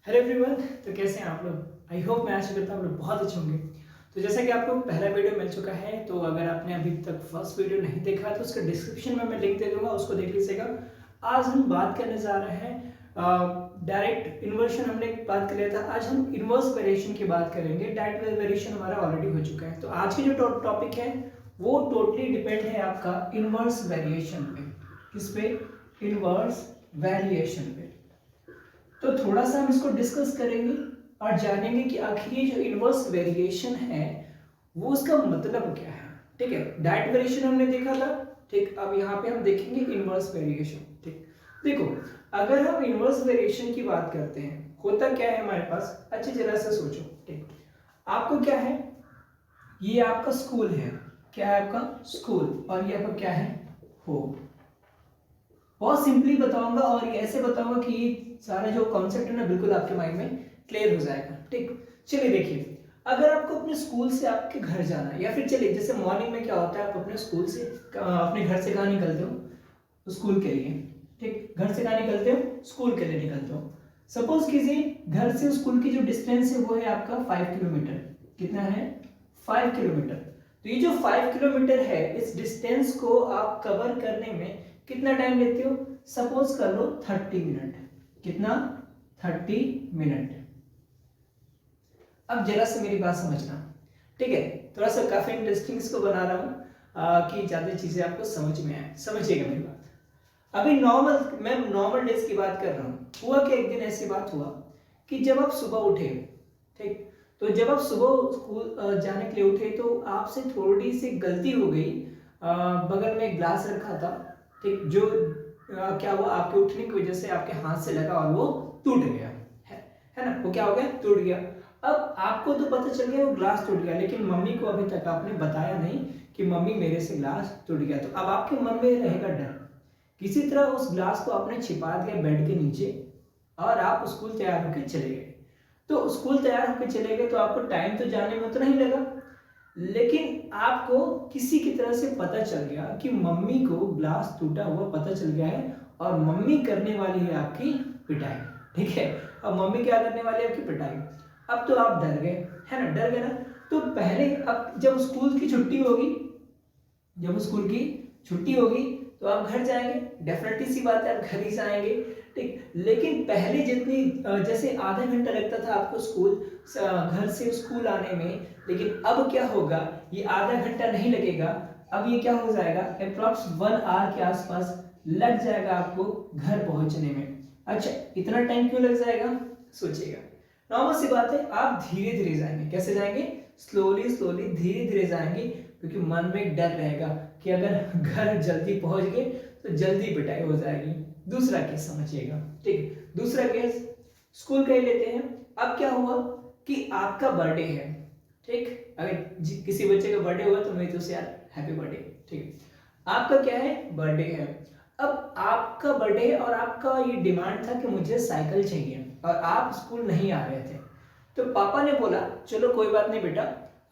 Hello everyone. तो कैसे हैं आप लोग? आई होप मैं आशा करता हूँ आप लोग बहुत अच्छे होंगे। तो जैसा कि आपको पहला वीडियो मिल चुका है, तो अगर आपने अभी तक फर्स्ट वीडियो नहीं देखा तो उसका डिस्क्रिप्शन में मैं लिंक दे दूंगा, उसको देख लीजिएगा। आज हम बात करने जा रहे हैं डायरेक्ट इन्वर्शन। हमने बात कर लिया था, आज हम इन्वर्स वेरिएशन की बात करेंगे। डायरेक्ट वेरिएशन हमारा ऑलरेडी हो चुका है। तो आज की जो टॉपिक है वो टोटली डिपेंड है आपका इन्वर्स वेरिएशन पे। किस पे? इन्वर्स वेरिएशन पे। तो थोड़ा सा हम इसको डिस्कस करेंगे और जानेंगे कि आखिर ये जो इन्वर्स वेरिएशन है वो उसका मतलब क्या है। ठीक है, डायरेक्ट वेरिएशन हमने देखा था। ठीक, अब यहाँ पे हम देखेंगे इन्वर्स वेरिएशन। ठीक, देखो, अगर हम इन्वर्स वेरिएशन की बात करते हैं, होता क्या है हमारे पास, अच्छी तरह से सोचो। ठीक, आपको क्या है, ये आपका स्कूल है। क्या है आपका? स्कूल। और ये आपका क्या है? होम। बहुत सिंपली बताऊंगा और ये ऐसे बताऊंगा कि ये सारा जो कॉन्सेप्ट है ना बिल्कुल आपके माइंड में क्लियर हो जाएगा। ठीक, चलिए देखिए, अगर आपको अपने स्कूल से आपके घर जाना है, या फिर चलिए जैसे मॉर्निंग में क्या होता है, आप अपने स्कूल से अपने घर से कहाँ निकलते हो? स्कूल के लिए। ठीक, घर से कहाँ निकलते हो? स्कूल के लिए निकलते हो। सपोज कीजिए घर से स्कूल की जो डिस्टेंस है वो है आपका 5 किलोमीटर। कितना है? 5 किलोमीटर। तो ये जो 5 किलोमीटर है, इस डिस्टेंस को आप कवर करने में कितना टाइम लेते हो? सपोज कर लो 30 मिनट। कितना? 30 मिनट। अब जरा से मेरी बात समझना, ठीक है? थोड़ा सा काफी इंटरेस्टिंग इसको बना रहा हूं कि ज्यादा चीजें आपको समझ में आए। समझिएगा मेरी बात। अभी मैं नॉर्मल डेज की बात कर रहा हूँ। हुआ कि एक दिन ऐसी बात हुआ कि जब आप सुबह उठे, ठीक, तो जब आप सुबह स्कूल जाने के लिए उठे तो आपसे थोड़ी सी गलती हो गई। बगल में एक ग्लास रखा था, ठीक, जो क्या हुआ, आपके उठने की वजह से आपके हाथ से लगा और वो टूट गया है ना? वो क्या हो गया? टूट गया। अब आपको तो पता चल गया वो ग्लास टूट गया, लेकिन मम्मी को अभी तक आपने बताया नहीं कि मम्मी मेरे से ग्लास टूट गया। तो अब आपके मन में रहेगा डर। किसी तरह उस ग्लास को आपने छिपा दिया बेड के नीचे और आप स्कूल तैयार होकर चले गए। तो स्कूल तैयार होकर चले गए तो आपको टाइम तो जाने में तो नहीं लगा, लेकिन आपको किसी की तरह से पता चल गया कि मम्मी को ग्लास टूटा हुआ पता चल गया है और मम्मी करने वाली है आपकी पिटाई। ठीक है, अब मम्मी क्या करने वाली है? आपकी पिटाई। अब तो आप डर गए, है ना? डर गए ना? तो पहले अब जब स्कूल की छुट्टी होगी, जब स्कूल की छुट्टी होगी तो आप घर जाएंगे, डेफिनेटली सी बात है आप घर ही जाएंगे। ठीक, लेकिन पहले जितनी जैसे आधा घंटा लगता था आपको स्कूल घर से स्कूल आने में, लेकिन अब क्या होगा, ये आधा घंटा नहीं लगेगा। अब ये क्या हो जाएगा, अप्रॉक्स 1 आवर के आसपास लग जाएगा आपको घर पहुंचने में। अच्छा, इतना टाइम क्यों लग जाएगा? सोचिएगा, नॉर्मल सी बात है, आप धीरे धीरे जाएंगे। कैसे जाएंगे? स्लोली स्लोली, धीरे धीरे जाएंगे, क्योंकि मन में एक डर रहेगा कि अगर घर जल्दी पहुंच गए तो जल्दी पिटाई हो जाएगी। दूसरा केस समझिएगा। ठीक, दूसरा केस स्कूल का ही लेते हैं। अब क्या हुआ कि आपका बर्थडे है। ठीक, अगर किसी बच्चे का बर्थडे हुआ तो मैं तो यार हैप्पी बर्थडे। ठीक, आपका क्या है? बर्थडे है। अब आपका बर्थडे है और आपका ये डिमांड था कि मुझे साइकिल चाहिए और आप स्कूल नहीं आ रहे थे। तो पापा ने बोला चलो कोई बात नहीं बेटा,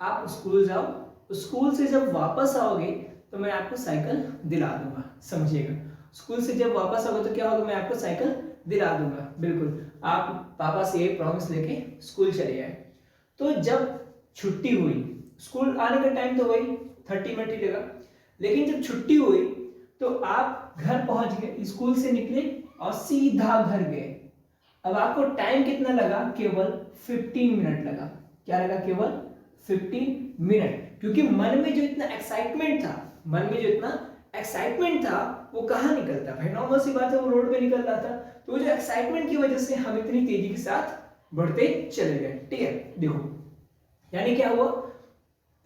आप स्कूल जाओ, स्कूल से जब वापस आओगे तो मैं आपको साइकिल दिला दूंगा। समझिएगा, स्कूल से जब वापस आओगे तो क्या होगा, मैं आपको साइकिल दिला दूंगा। बिल्कुल, आप पापा से ये प्रॉमिस लेके स्कूल चले आए। तो जब छुट्टी हुई, स्कूल आने का टाइम तो वही 30 मिनट ही लगा, लेकिन जब छुट्टी हुई तो आप घर पहुंच गए, स्कूल से निकले और सीधा घर गए। अब आपको टाइम कितना लगा? केवल 15 मिनट लगा। क्या लगा? केवल 15 मिनट। क्योंकि मन में जो इतना एक्साइटमेंट था, मन में जो इतना एक्साइटमेंट था वो कहाँ निकलता भाई? नॉर्मल सी बात है, वो रोड पे निकल रहा था। तो वो जो एक्साइटमेंट की वजह से हम इतनी तेजी के साथ बढ़ते चले गए। ठीक है, देखो, यानी क्या हुआ?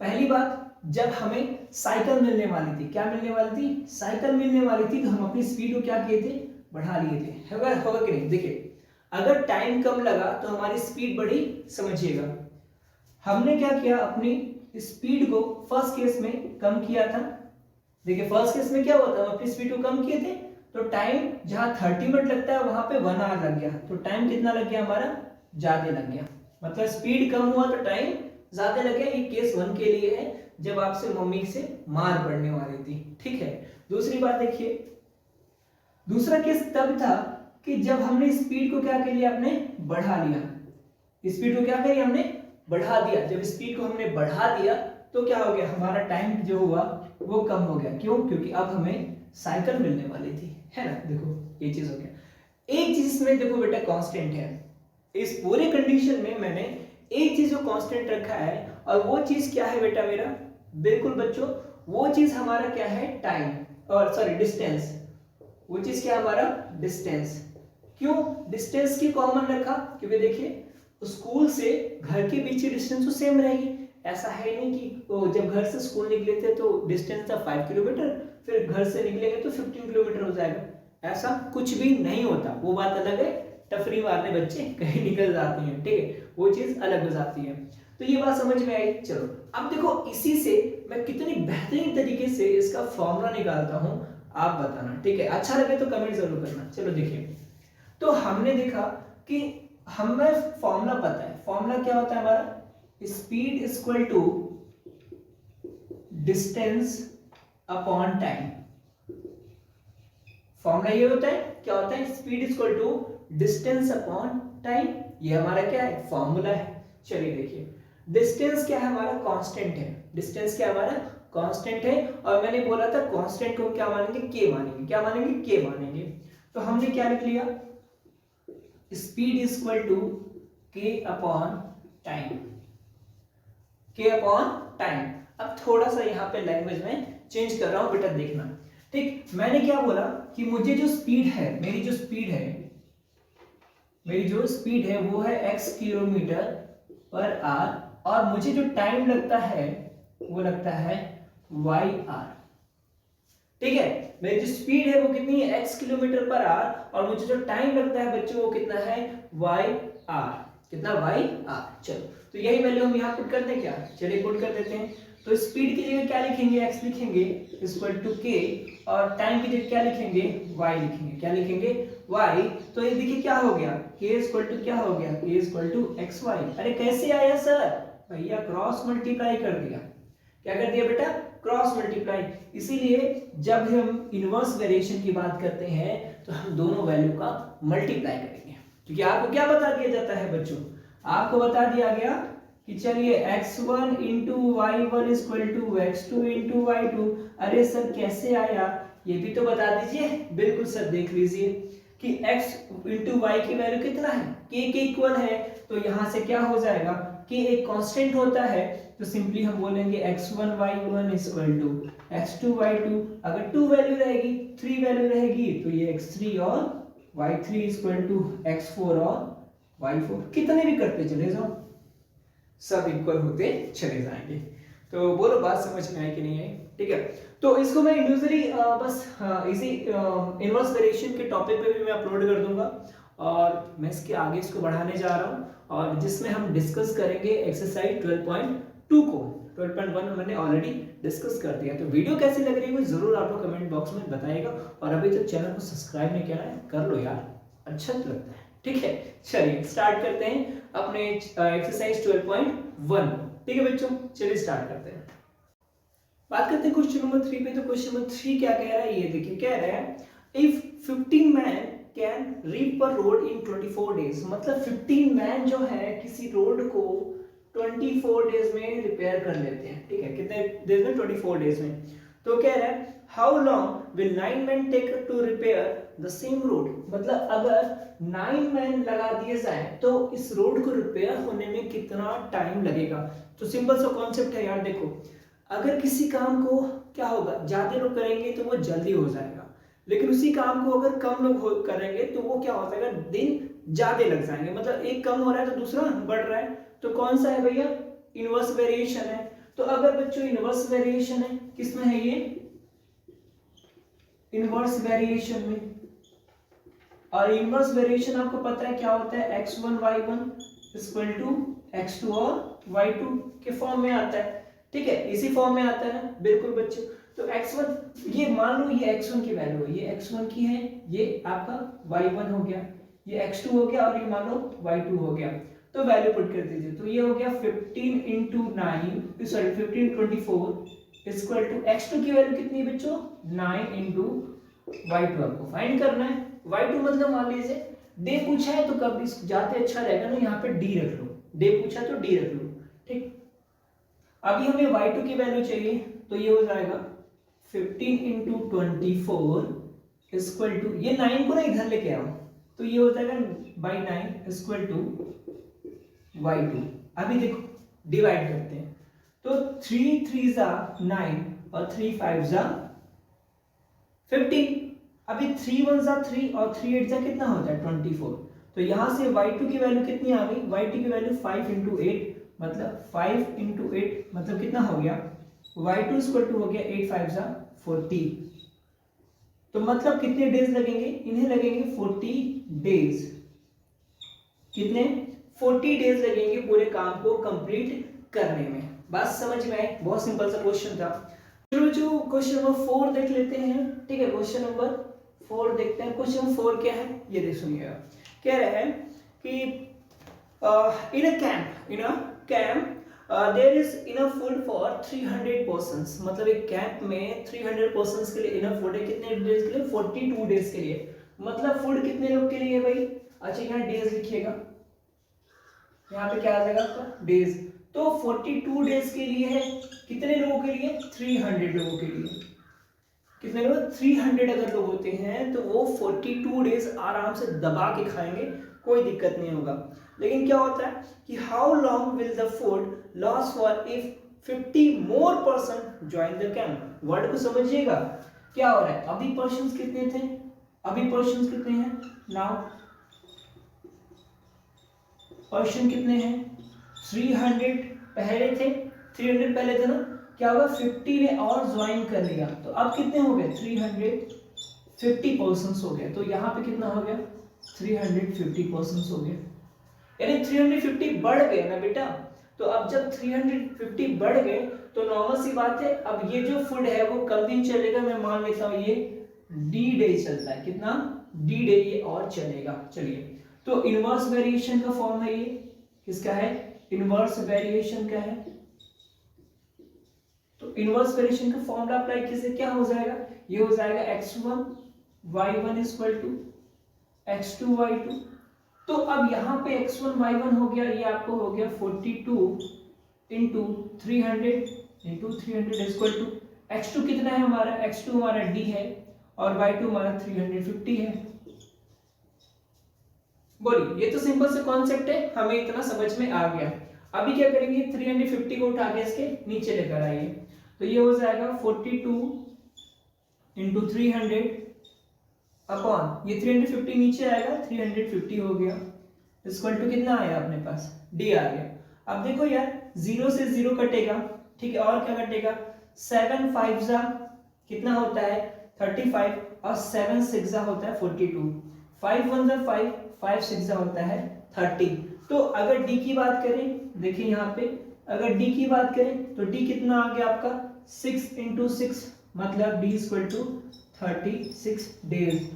पहली बात, जब हमें साइकिल मिलने वाली थी, क्या मिलने वाली थी? साइकिल मिलने वाली थी, तो हम अपनी स्पीड को क्या किए थे? बढ़ा लिए थे। होगा कि नहीं? देखिए, अगर टाइम कम लगा तो हमारी स्पीड बढ़ी। समझिएगा, हमने क्या किया, अपनी स्पीड को फर्स्ट केस में कम किया था। देखिए, फर्स्ट केस में क्या हुआ था, हम अपनी स्पीड को कम किए थे तो टाइम जहां 30 मिनट लगता है वहां पे 1 आवर लग गया। तो टाइम कितना लग गया हमारा? ज्यादा लग गया। मतलब स्पीड कम हुआ तो टाइम ज्यादा लग गया। ये केस 1 के लिए है, जब आपसे मम्मी से मार पड़ने वाली थी। ठीक है, दूसरी बात देखिए, दूसरा केस तब था कि जब हमने स्पीड को क्या कर लिया, आपने बढ़ा लिया, स्पीड को क्या करिए हमने बढ़ा दिया। जब स्पीड को हमने बढ़ा दिया तो क्या हो गया, हमारा टाइम जो हुआ वो कम हो गया। क्यों? क्योंकि अब हमें साइकिल मिलने वाली थी, है ना। देखो ये चीज हो गया। एक चीज इसमें देखो बेटा कांस्टेंट है, इस पूरे कंडीशन में मैंने एक चीज को कांस्टेंट रखा है, और वो चीज क्या है बेटा मेरा, बिल्कुल बच्चों वो चीज हमारा क्या है, टाइम, और सॉरी डिस्टेंस। वो चीज क्या है हमारा, डिस्टेंस। क्यों डिस्टेंस की कॉमन रखा? क्योंकि देखिए स्कूल से घर के बीच की डिस्टेंस तो सेम रहेगी। ऐसा है नहीं कि जब घर से स्कूल निकले थे तो डिस्टेंस था 5 किलोमीटर, फिर घर से निकलेंगे तो 15 किलोमीटर हो जाएगा। ऐसा कुछ भी नहीं होता, वो बात अलग है। टफरी मारने बच्चे कहीं निकल जाते हैं, ठीक है, वो चीज अलग हो जाती है। तो ये बात समझ में आई। चलो अब देखो इसी से मैं कितनी बेहतरीन तरीके से इसका फॉर्मूला निकालता हूं, आप बताना, ठीक है। अच्छा लगे तो कमेंट जरूर करना। चलो देखिए, तो हमने देखा कि हमें फॉर्मूला पता है। फॉर्मूला क्या होता है हमारा, speed equal to distance upon time. Formula ये होता है, क्या होता है, speed equal to distance upon time. ये हमारा क्या है, फॉर्मूला है। चलिए देखिए, डिस्टेंस क्या है हमारा, कांस्टेंट है। डिस्टेंस क्या हमारा, कांस्टेंट है। और मैंने बोला था कांस्टेंट को क्या मानेंगे, के मानेंगे। क्या मानेंगे, के मानेंगे। तो हमने क्या लिख लिया, स्पीड इक्वल टू के अपॉन टाइम, के अपॉन टाइम। अब थोड़ा सा यहाँ पे लैंग्वेज में चेंज कर रहा हूं बेटा, देखना, ठीक। मैंने क्या बोला कि मुझे जो स्पीड है, मेरी जो स्पीड है वो है x किलोमीटर पर आर, और मुझे जो टाइम लगता है वो लगता है y/r, ठीक है। मेरी जो स्पीड है वो कितनी है, x किलोमीटर पर आर, और मुझे जो टाइम लगता है बच्चों वो कितना है, y/r। कितना, y/r। चलो तो यही वैल्यू हम यहाँ पुट करते हैं क्या, चलिए पुट कर देते हैं। तो स्पीड की जगह क्या लिखेंगे, x लिखेंगे इक्वल टू k, और टाइम की जगह क्या लिखेंगे, y लिखेंगे। क्या लिखेंगे, y। तो ये देखिए क्या हो गया, k इक्वल टू क्या हो गया, k इक्वल टू xy। अरे कैसे आया सर, भैया क्रॉस मल्टीप्लाई कर दिया। क्या कर दिया बेटा, क्रॉस मल्टीप्लाई। इसीलिए जब हम इनवर्स वेरिएशन की बात करते हैं तो हम दोनों वैल्यू का मल्टीप्लाई करेंगे, क्योंकि आपको क्या बता दिया जाता है बच्चों, आपको बता दिया गया कि चलिए x1 into y1 equal to x2 into y2। अरे सर कैसे आया, ये भी तो बता दीजिए। बिल्कुल सर, देख लीजिए कि x इंटू y की वैल्यू कितना है, k के इक्वल है। तो यहां से क्या हो जाएगा, k एक कांस्टेंट होता है, तो सिंपली हम बोलेंगे x1 y1 equal to x2 y2। अगर 2 वैल्यू रहेगी, 3 वैल्यू रहेगी, तो ये x3 और y3 इक्वल टू x4 और y4। कितने भी करते चले जाओ, सब इक्वल होते चले जाएंगे। तो बोलो बात समझ में आई कि नहीं आई, ठीक है। तो इसको मैं इंडिविजुअली बस इसी इनवर्स वेरिएशन के टॉपिक पे भी मैं अपलोड कर दूंगा, और मैं इसके आगे इसको बढ़ाने जा रहा हूँ, और जिसमें हम डिस्कस करेंगे एक्सरसाइज 12.2 को। 12.1 मैंने ऑलरेडी डिस्कस कर दिया। तो वीडियो कैसी लग रही है जरूर आप लोग कमेंट बॉक्स में बताइएगा, और अभी तक चैनल को सब्सक्राइब नहीं किया है कर लो यार, अच्छा तो लगता है, ठीक है। चलिए स्टार्ट करते हैं अपने एक्सरसाइज 12.1, ठीक है बच्चों, चलिए स्टार्ट करते हैं। बात करते हैं क्वेश्चन नंबर 3 पे। तो क्वेश्चन नंबर 3 क्या कह रहा है, ये देखिए कह रहा है if 15 man can reap a road in 24 days. मतलब 15 मैन जो है किसी रोड को 24 डेज में रिपेयर कर लेते हैं, ठीक है। कितने डेज में, 24 डेज में। तो कह रहा है how long will 9 man take to repair the same road. मतलब अगर 9 मैन लगा दिए जाए तो इस रोड को रिपेयर होने में कितना टाइम लगेगा। तो सिंपल सा कॉन्सेप्ट है यार, देखो अगर किसी काम को क्या होगा, ज्यादा लोग करेंगे तो वो जल्दी हो जाएगा, लेकिन उसी काम को अगर कम लोग करेंगे तो वो क्या हो जाएगा, दिन ज्यादा लग जाएंगे। मतलब एक कम हो रहा है तो दूसरा बढ़ रहा है। तो कौन सा है भैया, इनवर्स वेरिएशन है। तो अगर बच्चों इनवर्स वेरिएशन है, किसमें है ये, इनवर्स वेरिएशन में। और इनवर्स वेरिएशन आपको पता है क्या होता है, x1 y1 equal to x2 और y2 के फॉर्म में आता है, ठीक है, इसी फॉर्म में आता है ना, बिल्कुल बच्चों। तो x1 ये मान लो ये x1 की वैल्यू है, ये x1 की है, ये आपका y1 हो गया, ये x2 हो गया, और ये मान लो y2 हो गया। तो वैल्यू पुट कर दीजिए। तो ये हो गया 15 into 9 sorry 15 24 equal to x2 की वैल्यू कितनी है बच्चों, 9 इंटू y2 आपको फाइंड करना है। y2 मतलब मान लीजिए डे पूछा है तो कब जाते अच्छा रहेगा ना, यहाँ पे डी रख लो, डे पूछा तो डी रख लो, ठीक। अभी हमें y2 की वैल्यू चाहिए, तो ये हो जाएगा 15 इंटू 24 इक्वल टू, ये 9 को ना इधर लेके आओ, तो ये हो जाएगा बाई 9 इक्वल टू y2। अभी देखो डिवाइड करते हैं, तो 3 3 जा 9 और 3 5 जा 15। अभी 3 1 जा 3 और 3 8 जा कितना होता है 24। तो यहां से y2 की वैल्यू कितनी आ गई, y2 की वैल्यू 5 इंटू 8 मतलब 5 इंटू 8 मतलब कितना हो गया, y2 इक्वल टू हो गया 8 5 जा 40। तो मतलब कितने डेज लगेंगे, इन्हें लगेंगे 40 डेज। कितने 40 डेज लगेंगे पूरे काम को कंप्लीट करने में। बात समझ में आई, बहुत सिंपल सा क्वेश्चन था। चलो जो क्वेश्चन नंबर 4 देख लेते हैं, ठीक है। क्वेश्चन नंबर 4 देखते हैं। क्वेश्चन 4 क्या है ये देख सुनिएगा। कह रहा है कि in a camp there is enough food for 300 persons, मतलब एक कैंप में 300 पर्सन्स के लिए इनफ फूड है। कितने डेज के लिए, 42 डेज के लिए। मतलब फूड कितने लोग के लिए है भाई, अच्छा यहाँ डेज लिखिएगा, यहाँ पे क्या आ जाएगा आपका डेज। तो 42 डेज के लिए है, कितने लोगों के लिए, 300 लोगों के लिए। कितने लोग, 300 अगर लोग होते हैं तो वो 42 डेज आराम से दबा के खाएंगे, कोई दिक्कत नहीं होगा। लेकिन क्या होता है कि how long will the food loss for if 50 more person join the camp. Word को समझिएगा क्या हो रहा है। अभी पर्सन्स कितने थे, अभी पर्सन्स कितने हैं, नाउ पर्सन कितने हैं 300 पहले थे, 300 पहले थे ना, क्या होगा 50 ने और ज्वाइन कर लिया, तो अब कितने हो गए 350 पर्सन्स हो गए। तो यहाँ पे कितना हो गया 350 पर्सन्स हो गए, यानी 350 बढ़ गए ना बेटा। तो अब जब 350 बढ़ गए तो नॉर्मल सी बात है, अब ये जो फूड है वो कम दिन चलेगा। मैं मान लेता हूँ ये डी डे चलता है, कितना डी डे ये और चलेगा। चलिए, तो इनवर्स वेरिएशन का फॉर्म है ये, किसका है, इनवर्स वेरिएशन का है। तो इनवर्स वेरिएशन का फॉर्मूला अप्लाई किसे क्या हो जाएगा, ये हो जाएगा x1 y1 equal to x2 y2। तो अब यहाँ पे x1 y1 हो गया, ये आपको हो गया 42 इंटू 300 इक्वल टू x2 कितना है हमारा, x2 हमारा d है और y2 हमारा 350 है। बोलिए, ये तो सिंपल से कॉन्सेप्ट है, हमें इतना समझ में आ गया। अभी क्या करेंगे, 350 को उठा के इसके नीचे लेकर आइए, तो ये हो जाएगा 42 इंटू 300 अपॉन ये 350 नीचे आएगा, 350 हो गया इक्वल टू कितना आया अपने पास, डी आ गया। अब देखो यार, 0 से 0 कटेगा, ठीक है, और क्या कटेगा, 7 5 जा कितना होता है 35 और 7 6 जा होता है 42, 5 1 जा 5 5 6 जा होता है 30। तो अगर डी की बात करें, देखिए यहाँ पे अगर डी की बात करें तो डी कितना आ गया आपका 6 इंटू 6, मतलब डी इक्वल टू 36 डेज।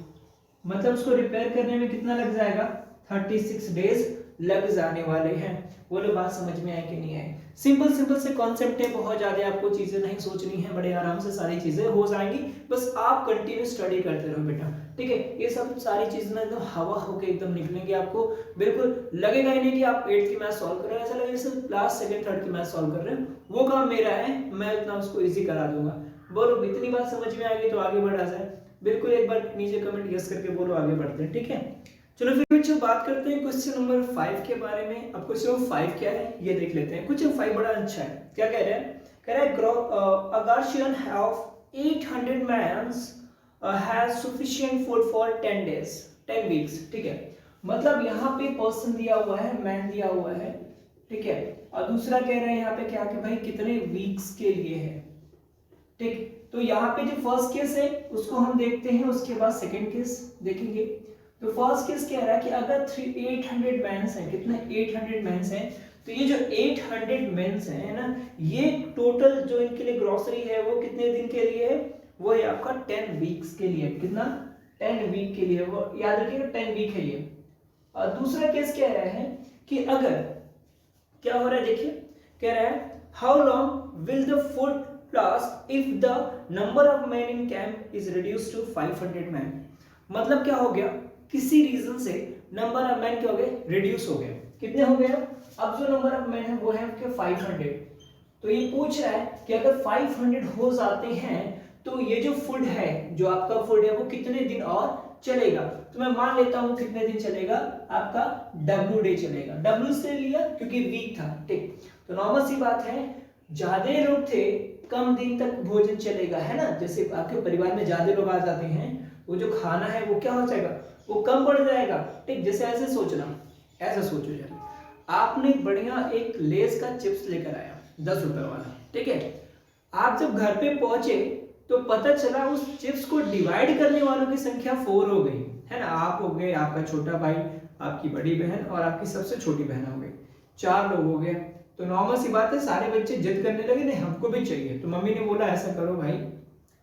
मतलब उसको रिपेयर करने में कितना लग जाएगा, 36 डेज लग जाने वाले हैं। बोलो बात समझ में आए कि नहीं आए। सिंपल से कॉन्सेप्ट है, बहुत ज्यादा आपको चीजें नहीं सोचनी है, बड़े आराम से सारी चीजें हो जाएंगी, बस आप कंटिन्यू स्टडी करते रहो बेटा, ठीक है। ये सब सारी चीजें एकदम हवा होके एकदम निकलेंगे, आपको बिल्कुल लगेगा ही नहीं कि आप 8th की मैथ सॉल्व कर रहे हैं, ऐसा लगेगा जैसे क्लास 2nd 3rd की मैथ सॉल्व कर रहे हैं। वो काम मेरा है, मैं इतना उसको इजी करा दूंगा। बोलो इतनी बात समझ में आ गई तो आगे बढ़ा जाए। बिल्कुल एक बार नीचे कमेंट यस करके बोलो, आगे बढ़ते हैं, ठीक है। चलो फिर बच्चों बात करते हैं क्वेश्चन नंबर 5 के बारे में। अब क्वेश्चन नंबर 5 क्या है ये देख लेते हैं। क्वेश्चन 5 बड़ा अच्छा है, क्या कह रहा है, कह रहा है a Gaussian of 800 mans has sufficient food for 10 days 10 weeks, ठीक है। मतलब यहाँ पे पर्सन दिया हुआ है, मैन दिया हुआ है, ठीक है, और दूसरा कह रहा है यहाँ पे क्या कि भाई कितने वीक्स के लिए है, ठीक। तो यहाँ पे जो फर्स्ट केस है उसको हम देखते हैं, उसके बाद सेकंड केस देखेंगे। तो फर्स्ट केस कह रहा है कि अगर 800 मेंस हैं, कितने 800 मेंस हैं, तो ये जो 800 मेंस हैं ना, ये टोटल जो इनके लिए ग्रोसरी है वो कितने दिन के लिए है, वो है आपका 10 वीक्स के लिए। कितना 10 वीक के लिए, वो याद रखिएगा 10 वीक है ये। और दूसरा केस कह रहा है कि अगर क्या हो रहा है, देखिए कह रहा है how long will the food last if the number of men in camp is reduced to 500 men। मतलब क्या हो गया, किसी रीजन से नंबर ऑफ मैन क्या हो गए, रिड्यूस हो गए। कितने हो गए? अब जो नंबर ऑफ मैन है वो है आपके 500। तो ये पूछ रहा है कि अगर 500 हो जाते हैं तो ये जो फूड है, जो आपका फूड है वो कितने दिन और चलेगा। तो मैं मान लेता हूं कितने दिन चलेगा, आपका W डे चलेगा। W इसलिए लिया क्योंकि वीक था, ठीक। तो नॉर्मल सी बात है, ज्यादा लोग थे कम दिन तक भोजन चलेगा, है ना। जैसे आपके परिवार में ज्यादा लोग आ जाते हैं, वो जो खाना है वो क्या हो जाएगा, वो कम बढ़ जाएगा, ठीक। जैसे ऐसे सोचना, ऐसा सोचो यार, आपने बढ़िया एक लेस का चिप्स लेकर आया 10 रुपए वाला, ठीक है। आप जब घर पे पहुंचे तो पता चला उस चिप्स को डिवाइड करने वालों की संख्या 4 हो गई, है ना। आप हो गए, आपका छोटा भाई, आपकी बड़ी बहन और आपकी सबसे छोटी बहन हो गई, 4 लोग हो गए। तो नॉर्मल सी बात है, सारे बच्चे जिद करने लगे, नहीं हमको भी चाहिए। तो मम्मी ने बोला ऐसा करो भाई,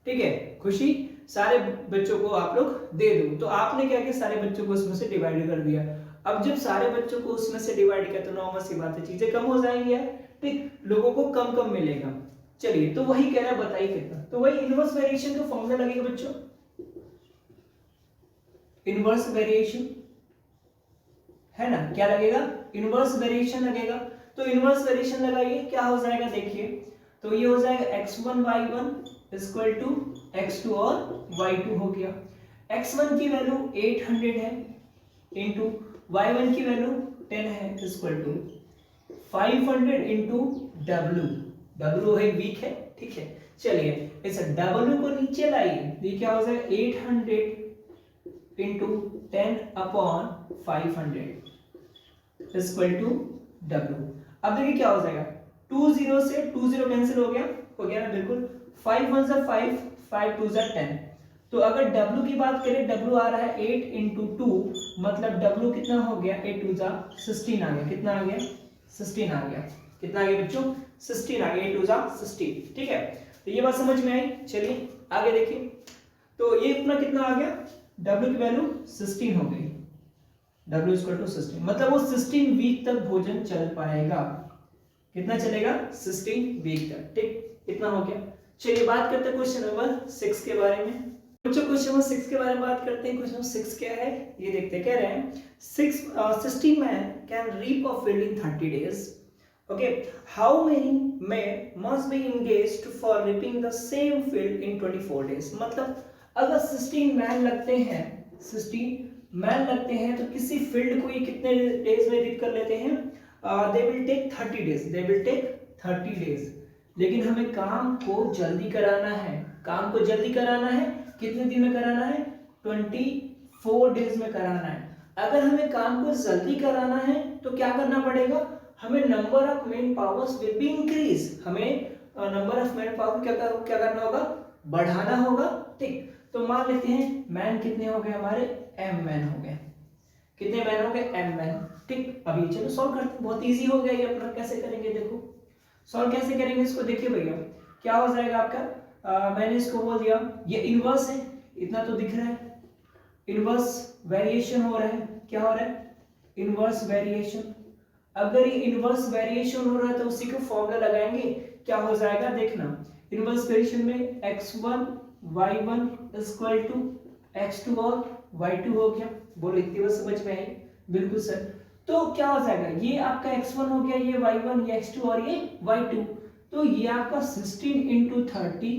ठीक है, खुशी सारे बच्चों को आप लोग दे दो। तो आपने क्या किया, सारे बच्चों को उसमें से डिवाइड कर दिया। अब जब सारे बच्चों को उसमें से डिवाइड किया तो नॉर्मल सी बात है, चीजें कम हो जाएंगी यार, ठीक, लोगों को कम कम मिलेगा। चलिए, तो वही कह रहा है, बताइए कितना। तो वही इनवर्स वेरिएशन का फॉर्मूला लगेगा बच्चों, इनवर्स वेरिएशन, है ना। क्या लगेगा, इनवर्स वेरिएशन लगेगा। तो इनवर्स वेरिएशन लगाइए, क्या हो जाएगा देखिए। तो ये हो जाएगा x1 y1 equal to x2 और y2 हो गया। x1 की वैल्यू 800 है इंटू y1 की वैल्यू 10 है इक्वल टू 500 इंटू w है वीक है, ठीक है। चलिए इस w को नीचे लाइए, ये क्या हो जाएगा 800 into 10 upon 500 equal to w। अब देखिए क्या हो जाएगा, 20 से 20 कैंसिल हो गया ना, बिल्कुल। 5 1 जा 5, 5 2 जा 10। तो अगर w की बात करें, w आ रहा है 8 इंटू 2, मतलब w कितना हो गया, 8 2 जा 16 आ गया। कितना आ गया, 16 आ गया। कितना आ गया बच्चों, 16 आ गया, 8 2 जा 16, ठीक है। तो ये बात समझ में आई। चलिए आगे देखिए, तो ये अपना कितना आ गया, w की वैल्यू 16 हो गई, w इक्वल टू 16, मतलब वो 16 वीक तक भोजन चल पाएगा। कितना चलेगा, 16 वीक तक, ठीक, इतना हो गया। चलिए बात करते हैं क्वेश्चन नंबर 6 के बारे में। बच्चों क्वेश्चन नंबर 6 के बारे में बात करते हैं। क्वेश्चन नंबर 6 क्या है ये देखते हैं। कह रहे हैं 16 man can reap a field in 30 days. Okay, how many men must be engaged for reaping the same field in 24 days? मतलब अगर 16 मैन लगते हैं, 16 मैन लगते हैं तो किसी फील्ड को ये कितने डेज में रीप कर लेते हैं, they will take 30 days, they will take 30 days। लेकिन हमें काम को जल्दी कराना है, काम को जल्दी कराना है, कितने दिन में कराना है, 24 डेज में कराना है। अगर हमें काम को जल्दी कराना है तो क्या करना पड़ेगा, हमें number of man powers will be increase, हमें नंबर ऑफ मैन पावर क्या करना होगा, बढ़ाना होगा, ठीक। तो मान लेते हैं मैन कितने हो गए हमारे, m मैन हो गए। कितने मैन हो गए, m मैन, ठीक। अभी चलो सॉल्व करते हैं, बहुत इजी हो गया ये अपना। कैसे करेंगे देखो, सॉल्व कैसे करेंगे इसको, देखिए भैया क्या हो जाएगा आपका, मैंने इसको बोल दिया ये इनवर्स है, इतना तो दिख रहा है, इनवर्स वेरिएशन हो रहा है। क्या हो रहा है, इनवर्स वेरिएशन। अगर ये इनवर्स वेरिएशन हो रहा है तो उसी को फॉर्मूला लगाएंगे, क्या हो जाएगा देखना। इनवर्स वेरिएशन में x1 y1 equal to x2 और y2 हो गया। बोलो इतनी बात समझ में आई, बिल्कुल सर। तो क्या हो जाएगा, ये आपका x1 हो गया, ये y1, ये x2 और ये y2। तो ये आपका 16 into 30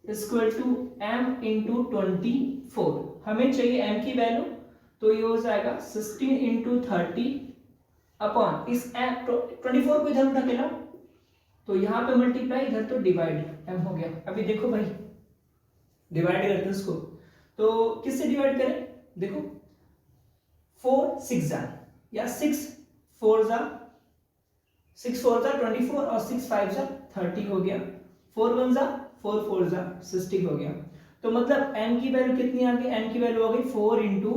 equal to m into 24। हमें चाहिए m की वैल्यू, तो ये हो जाएगा 16 इंटू 30 अपॉन इस 24 को इधर उठा के लाओ, तो यहाँ पे मल्टीप्लाई, इधर तो डिवाइड, m हो गया। अभी देखो भाई डिवाइड करते हैं इसको, तो किससे डिवाइड करें, देखो 4 6 जा, या 6 4 जा 24 और 6 5 जा 30 हो गया, 4 1 जा 4 4 जा 60 हो गया। तो मतलब m की वैल्यू कितनी आ गई, m की वैल्यू हो गई 4 इंटू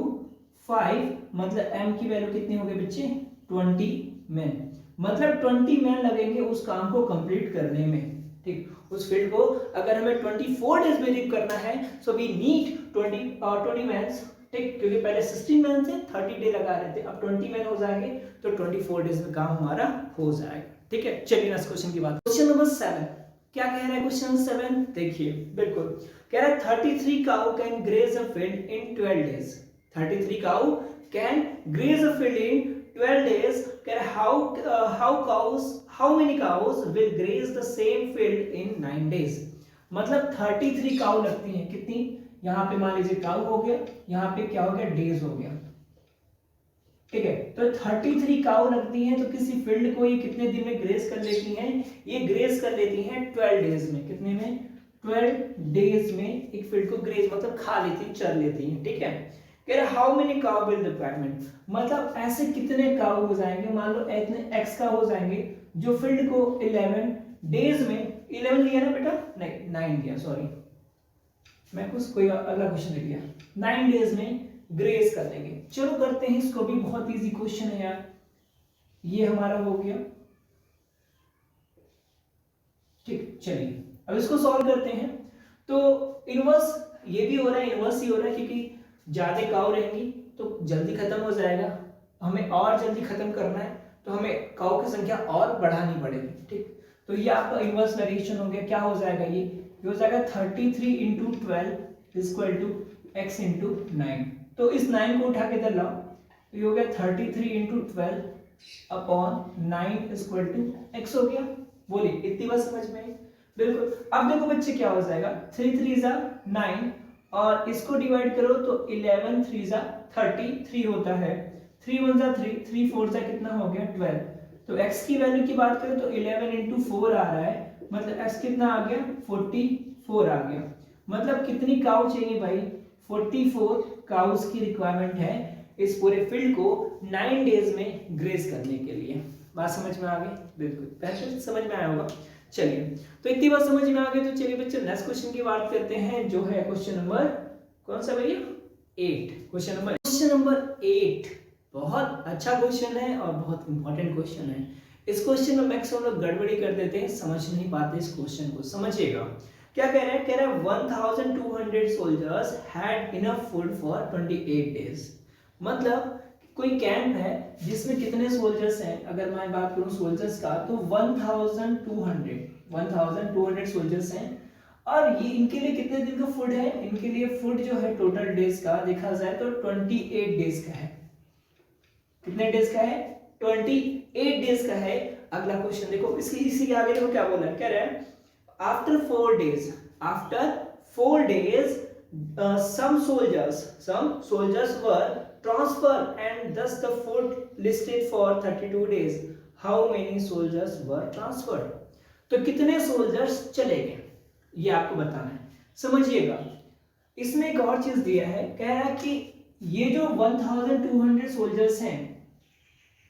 5, मतलब m की वैल्यू कितनी हो गई बच्चे, 20 मैन। मतलब 20 मैन लगेंगे उस काम को कंप्लीट करने में, ठीक। उस फील्ड को अगर हमें 24 डेज में रीप करना है, सो वी नीड 20 मैन, ठीक। क्योंकि पहले 16 मैन से 30 डे लगा रहे थे, अब 20 मैन हो जाएंगे तो 24 डेज में काम हमारा हो जाएगा, ठीक है। चलिए नेक्स्ट क्वेश्चन की बात, क्वेश्चन नंबर 7। क्या कह रहा है क्वेश्चन 7? देखिए बिल्कुल कह रहा है 33 cow can graze a field in 12 days. 33 cow can graze a field in 12 days. कह रहा है how many cows will graze the same field in 9 days? मतलब 33 काउ लगती हैं कितनी, यहाँ पे मान लीजिए काउ हो गया, यहाँ पे क्या हो गया डेज हो गया, ठीक है। तो 33 काउ लगती हैं, तो किसी फील्ड को ये कितने दिन में ग्रेज कर लेती हैं? ये ग्रेज कर लेती हैं 12 डेज में। कितने में? 12 डेज में एक फील्ड को ग्रेज मतलब खा लेती हैं, चर लेती हैं, ठीक है। कह रहा how many cow will requirement, मतलब ऐसे कितने काउ हो जाएंगे, मान लो इतने एक्स काउ हो जाएंगे जो फील्ड को 11 डेज में, 11 लिया ना बेटा, नहीं 9 लिया, सॉरी मैं कुछ कोई अगला क्वेश्चन लिख लिया, 9 डेज में ग्रेज कर लेंगे। चलो करते हैं इसको भी, बहुत इजी क्वेश्चन है यार। ये हमारा हो गया, ठीक, चलिए अब इसको सॉल्व करते हैं। तो इनवर्स ये भी हो रहा है, इनवर्स ही हो रहा है, क्योंकि ज्यादा काउ रहेंगी तो जल्दी खत्म हो जाएगा, हमें और जल्दी खत्म करना है तो हमें काउ की संख्या और बढ़ानी पड़ेगी, ठीक। तो ये आपका इनवर्स वेरिएशन हो गया, क्या हो जाएगा ये हो जाएगा 33 into 12 equal to x into 9। तो इस 9 को उठा के इधर लाओ, तो ये हो गया 33 into 12 upon 9 equal to x हो गया। बोलिए इतनी बात समझ में आई? बिल्कुल। अब देखो बच्चे क्या हो जाएगा, 3 3 जा 9 और इसको डिवाइड करो तो 11 3 जा 33 होता है, 3 1 जा 3, 3 4 जा कितना हो गया 12। तो x की वैल्यू की बात करें तो 11 इंटू 4 आ रहा है, मतलब x कितना आ गया 44 आ गया। मतलब कितनी काउ चाहिए भाई, 44 काउस की रिक्वायरमेंट है इस पूरे फील्ड को 9 डेज में ग्रेज करने के लिए। बात समझ में आ गई? बिल्कुल, पहले समझ में आया होगा। चलिए तो इतनी बात समझ में आ गई, तो चलिए बच्चे नेक्स्ट क्वेश्चन की बात करते हैं, जो है क्वेश्चन नंबर कौन सा भैया 8। क्वेश्चन नंबर 8 बहुत अच्छा क्वेश्चन है और बहुत इंपॉर्टेंट क्वेश्चन है। इस क्वेश्चन में मैक्सिमम लोग गड़बड़ी कर देते हैं, समझ नहीं पाते इस क्वेश्चन को। समझिएगा क्या कह रहा है, कह रहा है 1200 soldiers had enough food for 28 days. मतलब कोई कैंप है जिसमें कितने सोल्जर्स हैं, अगर मैं बात करूं सोल्जर्स का तो 1200 सोल्जर्स हैं, और ये इनके लिए कितने दिन का फूड है, इनके लिए फूड जो है टोटल डेज का देखा जाए तो 28 डेज का है। कितने डेज का है? 28 डेज का है। अगला क्वेश्चन देखो, इसकी इसी के आगे देखो क्या बोला है, कह रहा है after 4 days some soldiers were transferred and thus the food listed for 32 days. How many soldiers were transferred? तो कितने सोल्जर्स चले गए ये आपको बताना है। समझिएगा इसमें एक और चीज दिया है, कह रहा है कि ये जो 1200 सोल्जर्स हैं,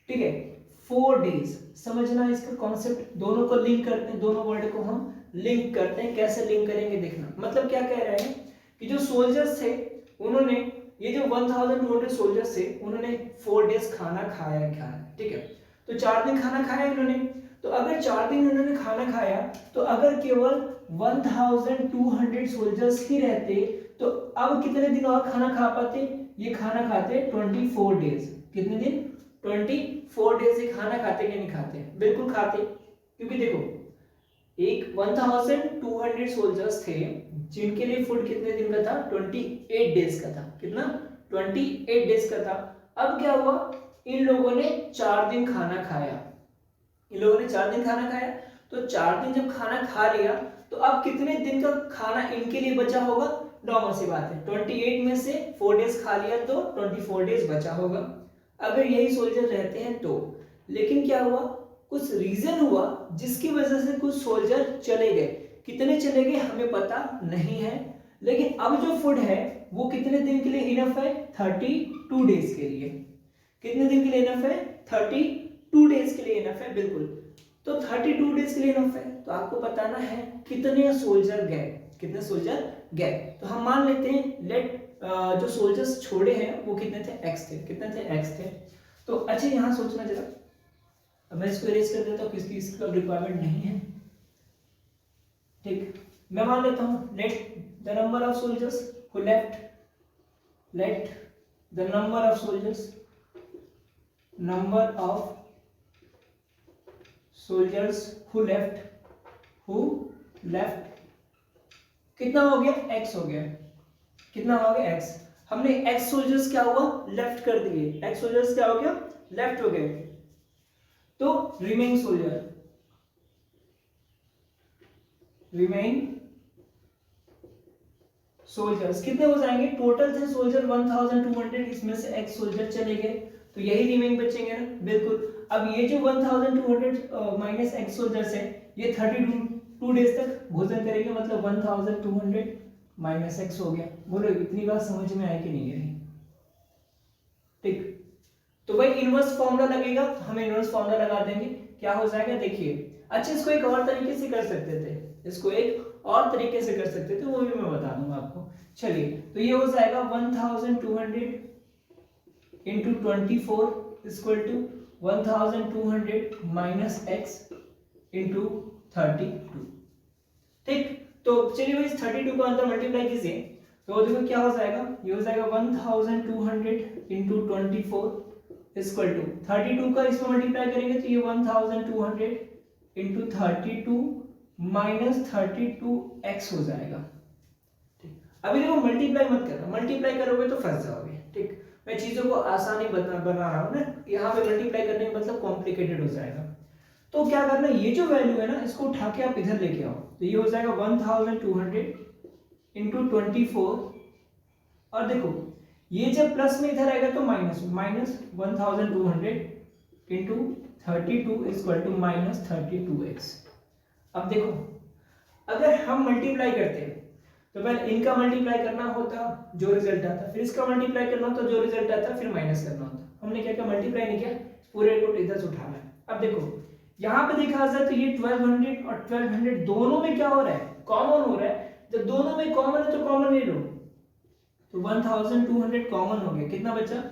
ठीक है, 4 डेज, समझना इसका कॉन्सेप्ट, दोनों को लिंक करते हैं, दोनों वर्ड को हम लिंक करते हैं। कैसे लिंक करेंगे देखना, मतलब क्या कह रहे हैं कि जो सोल्जर्स थे उन्होंने, ये जो 1200 सोल्जर्स थे उन्होंने 4 डेज खाना खाया, ठीक है। तो 4 दिन खाना खाया इन्होंने, तो अगर 4 दिन उन्होंने खाना खाया तो अगर केवल 1200 सोल्जर्स ही रहते तो अब कितने दिन और खाना खा पाते? ये खाना खाते 24 डेज। कितने दिन? 24 डेज से खाना खाते कि नहीं खाते? बिल्कुल खाते, क्योंकि देखो एक 1200 सोल्जर्स थे जिनके लिए फूड कितने दिन का था? 28 डेज का था। कितना? 28 डेज का था। अब क्या हुआ, इन लोगों ने 4 दिन खाना खाया, तो 4 दिन जब खाना खा लिया तो अब कितने दिन का खाना इनके लिए बचा होगा? नॉर्मल सी बात है, 28 में से 4 डेज खा लिया तो 24 डेज बचा होगा, अगर यही सोल्जर रहते हैं तो। लेकिन क्या हुआ, कुछ रीजन हुआ जिसकी वजह से कुछ सोल्जर चले गए। कितने चले गए हमें पता नहीं है, लेकिन अब जो फूड है वो कितने दिन के लिए इनफ है? 32 डेज के लिए। कितने दिन के लिए इनफ है? 32 डेज के लिए इनफ है, बिल्कुल। तो 32 डेज के लिए इनफ है, तो आपको बताना है कितने सोल्जर गए, कितने सोल्जर गए। तो हम मान लेते हैं लेट जो सोल्जर्स छोड़े हैं वो कितने थे? एक्स थे। कितने थे? एक्स थे। तो अच्छा यहाँ सोचना जरा, अब मैं इसको इरेज कर देता हूँ, किसकी इसका रिक्वायरमेंट नहीं है, ठीक। मैं मान लेता हूँ let the number of soldiers who left, let the number of soldiers who left left, कितना हो गया, x हो गया, कितना हो गया x, हमने x सोल्जर्स क्या हुआ, लेफ्ट कर दिए, x सोल्जर्स क्या हो गया, लेफ्ट हो गए, तो रिमेइंग सोल्जर्स कितने हो जाएंगे, टोटल थे सोल्जर 1200, इसमें से x सोल्जर चले गए, तो यही रिमेइंग बचेंगे ना, बिल्कुल। अब ये जो 1200 माइनस x सोल्जर्स है, ये 32 डेज तक भोजन करेंगे, मतलब 1200 माइनस x हो गया। बोलो इतनी बात समझ में आए कि नहीं आई, ठीक। तो भाई इनवर्स फॉर्मूला लगेगा, तो हम इनवर्स फॉर्मूला लगा देंगे, क्या हो जाएगा देखिए। अच्छा इसको एक और तरीके से कर सकते थे, इसको एक और तरीके से कर सकते थे, वो भी मैं बता दूंगा आपको। चलिए तो ये हो जाएगा 1200 into 24 equal to 1200 minus x into 32, ठीक। तो चलिए भाई इस 32 को अंदर मल्टीप्लाई कीजिए, तो देखो क्या हो जाएगा, ये हो जाएगा 1200 इंटू 24 इक्वल टू 32 का इसमें मल्टीप्लाई करेंगे तो ये 1200 इंटू 32 माइनस 32x हो जाएगा, ठीक। अभी देखो मल्टीप्लाई मत करना, मल्टीप्लाई करोगे तो फंस जाओगे, ठीक। मैं चीजों को आसानी बना रहा हूँ ना, यहाँ पे मल्टीप्लाई करने का मतलब कॉम्प्लिकेटेड हो जाएगा। तो क्या करना, ये जो वैल्यू है ना, इसको उठा के आप इधर लेके आओ, तो ये हो जाएगा 1200 इंटू 24, और देखो ये जब प्लस में इधर आएगा तो minus 1200 into 32 equal to minus 32x। अब देखो अगर हम मल्टीप्लाई करते तो पहले इनका मल्टीप्लाई करना होता, जो रिजल्ट आता, फिर इसका मल्टीप्लाई करना होता, जो रिजल्ट आता, फिर माइनस करना होता। हमने क्या किया, मल्टीप्लाई नहीं किया, पूरे को इधर से उठाना है। अब देखो यहाँ पे देखा जाए तो ये 1200 और 1200 दोनों में क्या हो रहा है, कॉमन हो रहा है। जब दोनों में कॉमन है तो कॉमन ले लो, तो 1200 कॉमन हो गया, कितना बचा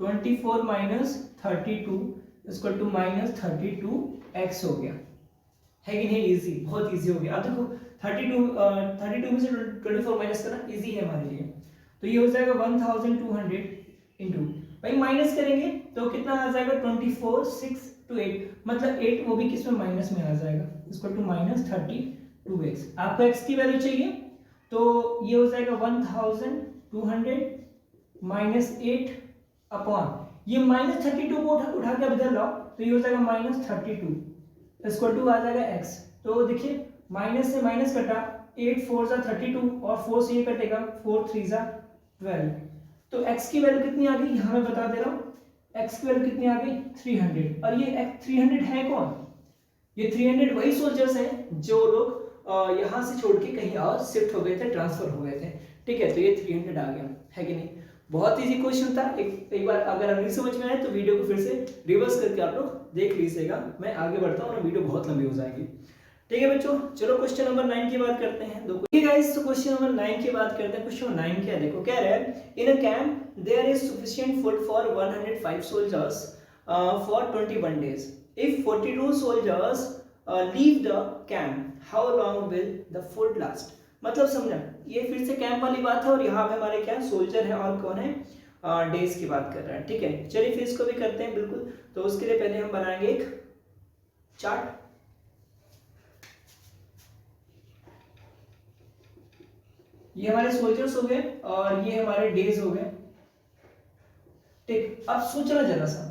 24 minus 32 equal to minus 32x हो गया, है कि नहीं, इजी, बहुत इजी हो गया। अब देखो 32 में से 24 माइनस करना इजी है हमारे लिए, तो ये हो जाएगा 1200 इंटू, भाई माइनस करेंगे तो कितना आ जाएगा 24 6 to 8, मतलब 8 वो भी किस में, माइनस में आ जाएगा, इक्वल टू माइनस 32x। आपको x की वैल्यू चाहिए तो ये हो जाएगा 1200 माइनस 8 अपॉन, ये माइनस 32 को उठा के इधर लाओ, तो ये हो जाएगा माइनस 32 इक्वल टू आ जाएगा x। तो देखिए माइनस से माइनस कटा, 8 4 जा 32 और 4 से ये कटेगा, 4 3 जा 12, तो x की वैल्यू कितनी आ गई, यहाँ मैं बता दे रहा हूँ, x की वैल्यू कितनी आ गई 300। और ये 300 है कौन, ये 300 वही सोल्जर्स हैं जो लोग यहाँ से छोड़ के कहीं और शिफ्ट हो गए थे, ट्रांसफर हो गए थे, ठीक है। तो ये 300 आ गया, है कि नहीं। बहुत इजी क्वेश्चन था, एक बार अगर नहीं समझ में आए तो वीडियो को फिर से रिवर्स करके आप लोग देख लीजिएगा। मैं आगे बढ़ता हूँ, वीडियो बहुत लंबी हो जाएगी, ठीक है बच्चों। चलो क्वेश्चन नंबर 9 की बात करते हैं। ठीक है गाइस, तो क्वेश्चन नंबर 9 की बात करते हैं। क्वेश्चन 9 क्या देखो, कह रहा है in a camp there is sufficient food for 105 soldiers for 21 days. If 42 soldiers leave the camp, how long will the food last. मतलब समझा, ये फिर से कैंप वाली बात है और यहाँ पे हमारे क्या सोल्जर है और कौन है, डेज की बात कर रहा है, ठीक है। चलिए फिर इसको भी करते हैं बिल्कुल। तो उसके लिए पहले हम बनाएंगे एक चार्ट। ये हमारे सोल्जर्स हो गए और ये हमारे डेज हो गए, ठीक। अब सोचना जरा सा,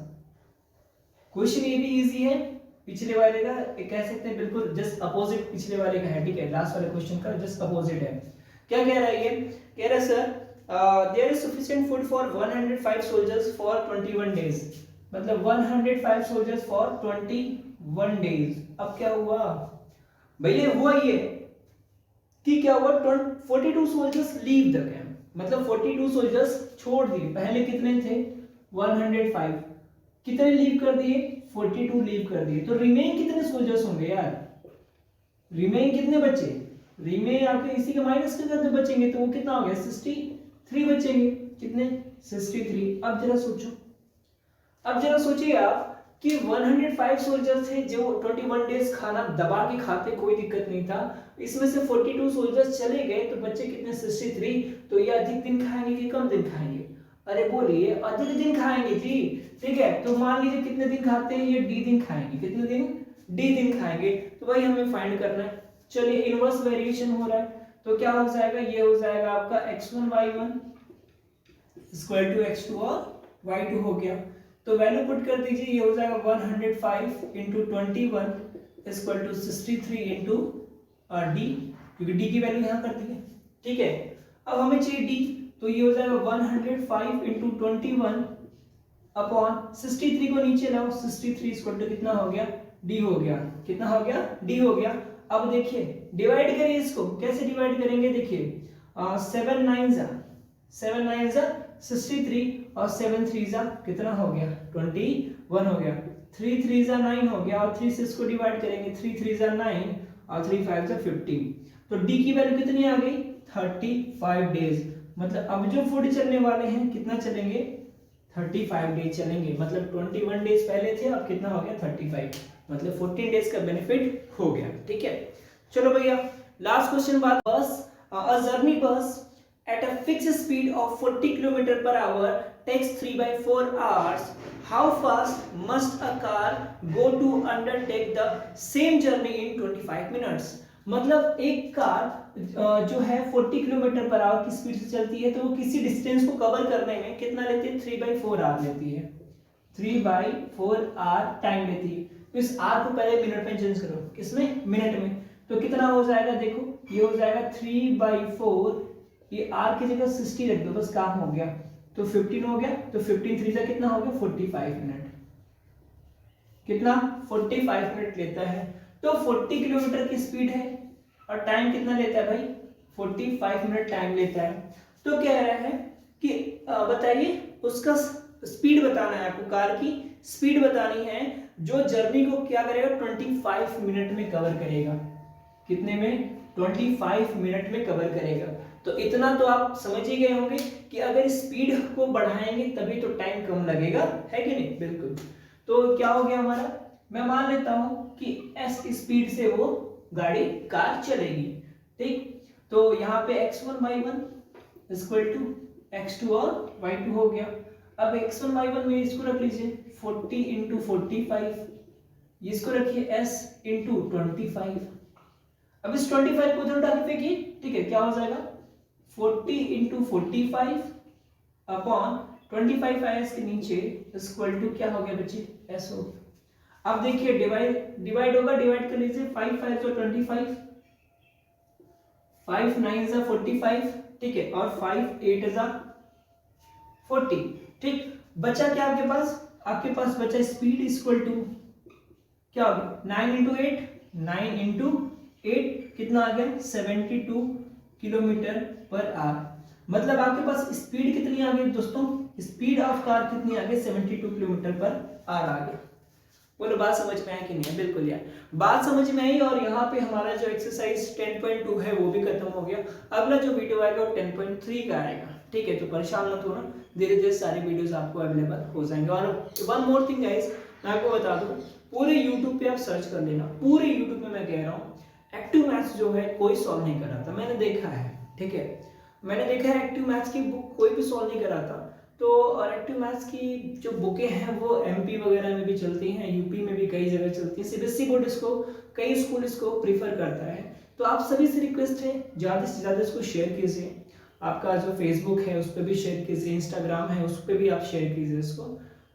क्वेश्चन ये भी इजी है, पिछले वाले का कह सकते हैं बिल्कुल जस्ट अपोजिट पिछले वाले का है, ठीक है। लास्ट वाले क्वेश्चन का जस्ट अपोजिट है। क्या कह रहा है ये, कह रहा है sir there is sufficient food for 105 soldiers for 21 days, मतलब 105 सोल्जर्स फॉर 21 डेज। अब क्या हुआ भैया, हुआ ये कि क्या हुआ 42 सोल्जर्स लीव द कैंप, मतलब 42 सोल्जर्स छोड़ दिए। पहले कितने थे 105, कितने लीव कर दिए 42 लीव कर दिए, तो रिमेन कितने सोल्जर्स होंगे यार, रिमेन कितने बचे, रिमेन आपके इसी के माइनस के कितने बचेंगे, तो वो कितना हो गया 63 बचेंगे, कितने 63। अब जरा सोचो, अब जरा सोचिए आप कि 105 सोल्जर्स थे जो 21 डेज खाना दबा के खाते, कोई दिक्कत नहीं था। इसमें से 42 सोल्जर्स चले गए तो बच्चे कितने 63। तो ये अधिक दिन खाएंगे कि कम दिन खाएंगे, अरे बोलिए अधिक दिन खाएंगे जी, ठीक है। तो मान लीजिए कितने दिन खाते हैं, ये डी दिन खाएंगे, कितने दिन डी दिन खाएंगे। तो भाई हमें फाइंड करना है, चलिए इनवर्स वेरिएशन हो रहा है तो क्या हो जाएगा, ये हो जाएगा आपका x1 y1 equal to x2 और y2 हो गया। तो वैल्यू पुट कर दीजिए, ये हो जाएगा 105 into 21 equal to 63 into d, क्योंकि डी की वैल्यू यहाँ कर दी है। ठीक है, अब हमें चाहिए डी, तो ये हो जाएगा 105 इंटू 21 अपॉन 63 को नीचे लाओ, 63 इक्वल टू कितना हो गया, डी हो गया। कितना हो गया, डी हो गया। अब देखिए डिवाइड करिए इसको, कैसे डिवाइड करेंगे, देखिए 7 9 जा 63 और 7 3 जा कितना हो गया 21 हो गया, 3 3 जा 9 हो गया और 3 से इसको डिवाइड करेंगे, 3 3 जा 9 और 3 5 जा 15। तो डी की वैल्यू कितनी आ गई 35 डेज। मतलब अब जो फूड चलने वाले हैं कितना चलेंगे 35 डेज चलेंगे। मतलब 21 डेज पहले थे, अब कितना हो गया 35, मतलब 14 डेज का बेनिफिट हो गया। ठीक है, चलो भैया लास्ट क्वेश्चन बात, बस अ जर्नी बस at a fixed speed of 40 km per hour takes 3/4 hours. How fast must a car go to undertake the same journey in 25 minutes? मतलब एक कार जो है 40 किलोमीटर पर आवर की speed से चलती है, तो वो किसी डिस्टेंस को कवर करने में कितना लेती है 3/4 आवर लेती है, 3/4 आवर टाइम लेती है। तो इस आर को पहले मिनट में चेंज करो, किसमें, मिनट में। तो कितना हो जाएगा, देखो ये हो जाएगा 3/4, ये आर की जगह 60 रख दो, बस काम हो गया। तो 15 हो गया, तो 15 3 से कितना हो गया 45 मिनट, कितना 45 मिनट लेता है। तो 40 किलोमीटर की स्पीड है और टाइम कितना लेता है भाई 45 मिनट टाइम लेता है। तो कह रहा है कि बताइए उसका स्पीड बताना है आपको, कार की स्पीड बतानी है जो जर्नी को क्या करेगा 25 मिनट में कवर करेगा। कितने में 25 मिनट में कवर करेगा। तो इतना तो आप समझ ही गए होंगे कि अगर स्पीड को बढ़ाएंगे तभी तो टाइम कम लगेगा, है कि नहीं, बिल्कुल। तो क्या हो गया हमारा, मैं मान लेता हूं कि s स्पीड से वो गाड़ी कार चलेगी। ठीक, तो यहाँ पे x1 y1 equal to x2 और y2 हो गया। अब x1 y1 में इसको रख लीजिए 40 इंटू 45, इसको रखिए s इंटू 25। अब इस 25 को उधर उठा के फेंकिए, ठीक है, क्या हो जाएगा 40 इंटू 45 अपॉन 25 आया इसके नीचे इक्वल टू क्या हो गया बच्चे s हो। अब देखिए डिवाइड होगा, डिवाइड कर लीजिए, 5 5 तो 25, 5 9 जा 45, ठीक है, और 5 8 जा 40। ठीक, बचा क्या आपके पास, आपके पास बचा स्पीड इक्वल टू क्या हो गया 9 इंटू 8, 9 इंटू 8 कितना आ गया 72 किलोमीटर पर आवर। मतलब आपके पास स्पीड कितनी आ गई दोस्तों, स्पीड ऑफ कार कितनी आ गई 72 किलोमीटर पर आवर आ गया। बोलो बात समझ में आया कि नहीं, बिल्कुल यार बात समझ में आई। और यहाँ पे हमारा जो एक्सरसाइज 10.2 है वो भी खत्म हो गया। अगला जो वीडियो आएगा वो 10.3 का आएगा, ठीक है, तो परेशान मत होना, धीरे धीरे सारी वीडियोस आपको अवेलेबल हो जाएंगे। और वन मोर थिंग गाइस, मैं आपको बता दूं, पूरे यूट्यूब पे आप सर्च कर लेना, पूरे यूट्यूब में मैं कह रहा हूँ एक्टिव मैथ्स जो है कोई सॉल्व नहीं कर रहा था, मैंने देखा है, ठीक है, मैंने देखा है एक्टिव मैथ्स की बुक कोई भी सॉल्व नहीं कर रहा था। तो और एक्टिव मैथ्स की जो बुकें हैं वो एमपी वगैरह में भी चलती हैं, यूपी में भी कई जगह चलती हैं, सीबीएसई बोर्ड इसको, कई स्कूल इसको प्रीफर करता है। तो आप सभी से रिक्वेस्ट है ज़्यादा से ज़्यादा इसको शेयर कीजिए, आपका जो फेसबुक है उस पर भी शेयर कीजिए, इंस्टाग्राम है उस पर भी आप शेयर कीजिए इसको।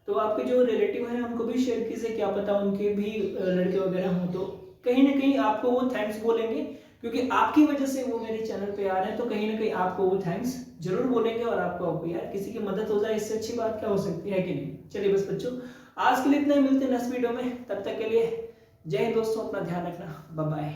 तो आपके जो रिलेटिव हैं उनको भी शेयर कीजिए, क्या पता उनके भी लड़के वगैरह हों तो कहीं ना कहीं आपको वो थैंक्स बोलेंगे, क्योंकि आपकी वजह से वो मेरे चैनल पे आ रहे हैं, तो कहीं ना कहीं आपको वो थैंक्स जरूर बोलेंगे। और आपको यार किसी की मदद हो जाए, इससे अच्छी बात क्या हो सकती है कि नहीं। चलिए बस बच्चों आज के लिए इतना ही, मिलते हैं नेक्स्ट वीडियो में, तब तक के लिए जय हिंद दोस्तों, अपना ध्यान रखना, बाय बाय।